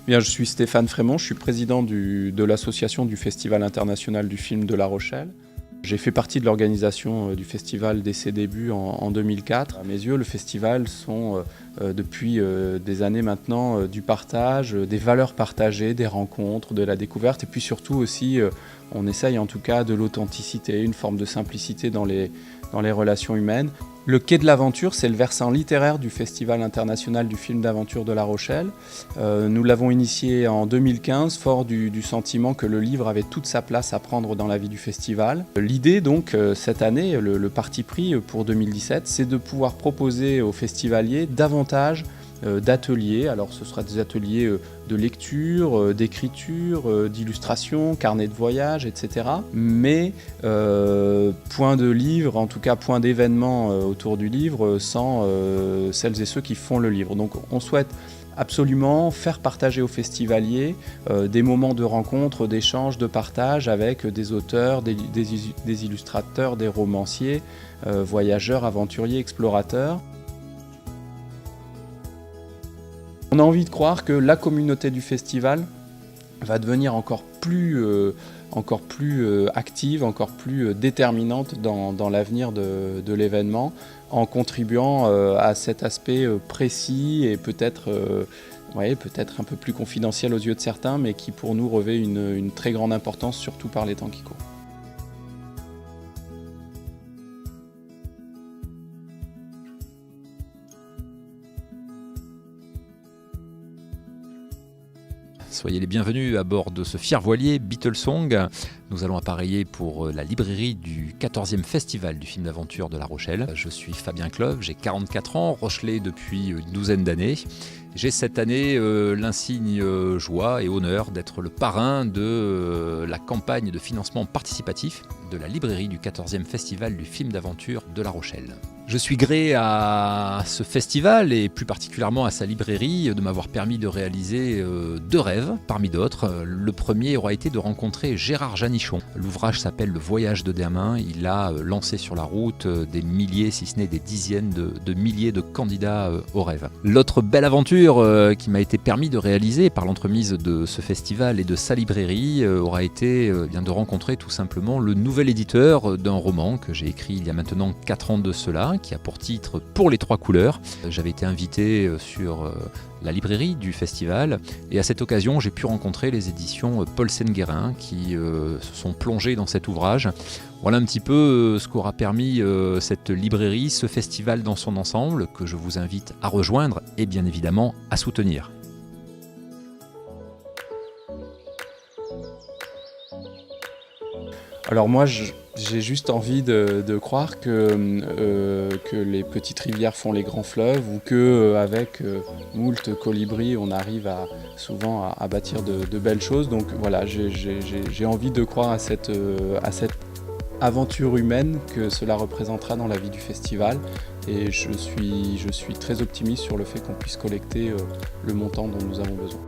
Bien, je suis Stéphane Frémont, je suis président de l'association du Festival international du film de La Rochelle. J'ai fait partie de l'organisation du festival dès ses débuts en 2004. À mes yeux, le festival sont depuis des années maintenant du partage, des valeurs partagées, des rencontres, de la découverte et puis surtout aussi, on essaye en tout cas de l'authenticité, une forme de simplicité dans les relations humaines. Le Quai de l'Aventure, c'est le versant littéraire du Festival international du film d'aventure de La Rochelle. Nous l'avons initié en 2015, fort du sentiment que le livre avait toute sa place à prendre dans la vie du festival. L'idée donc, cette année, le parti pris pour 2017, c'est de pouvoir proposer aux festivaliers davantage d'ateliers. Alors ce sera des ateliers de lecture, d'écriture, d'illustration, carnet de voyage, etc. Mais point de livre, en tout cas point d'événement autour du livre sans celles et ceux qui font le livre. Donc on souhaite absolument faire partager aux festivaliers des moments de rencontre, d'échange, de partage avec des auteurs, des illustrateurs, des romanciers, voyageurs, aventuriers, explorateurs. On a envie de croire que la communauté du festival va devenir encore plus active, encore plus déterminante dans l'avenir de l'événement, en contribuant à cet aspect précis et peut-être un peu plus confidentiel aux yeux de certains, mais qui pour nous revêt une très grande importance, surtout par les temps qui courent. Soyez les bienvenus à bord de ce fier voilier Beetlesong. Nous allons appareiller pour la librairie du 14e Festival du film d'aventure de La Rochelle. Je suis Fabien Clove, j'ai 44 ans, rochelais depuis une douzaine d'années. J'ai cette année l'insigne joie et honneur d'être le parrain de la campagne de financement participatif de la librairie du 14e Festival du film d'aventure de La Rochelle. Je suis gré à ce festival et plus particulièrement à sa librairie de m'avoir permis de réaliser deux rêves parmi d'autres. Le premier aura été de rencontrer Gérard Janichon. L'ouvrage s'appelle Le Voyage de Damin. Il a lancé sur la route des milliers, si ce n'est des dizaines de milliers de candidats au rêve. L'autre belle aventure qui m'a été permis de réaliser par l'entremise de ce festival et de sa librairie aura été de rencontrer tout simplement le nouvel éditeur d'un roman que j'ai écrit il y a maintenant 4 ans de cela, qui a pour titre Pour les trois couleurs. J'avais été invité sur la librairie du festival et à cette occasion j'ai pu rencontrer les éditions Paulsen Guérin qui se sont plongées dans cet ouvrage. Voilà un petit peu ce qu'aura permis cette librairie, ce festival dans son ensemble que je vous invite à rejoindre et bien évidemment à soutenir. Alors moi, j'ai juste envie de croire que les petites rivières font les grands fleuves ou qu'avec moult colibris, on arrive souvent à bâtir de belles choses. Donc voilà, j'ai envie de croire à cette aventure humaine que cela représentera dans la vie du festival. Et je suis très optimiste sur le fait qu'on puisse collecter le montant dont nous avons besoin.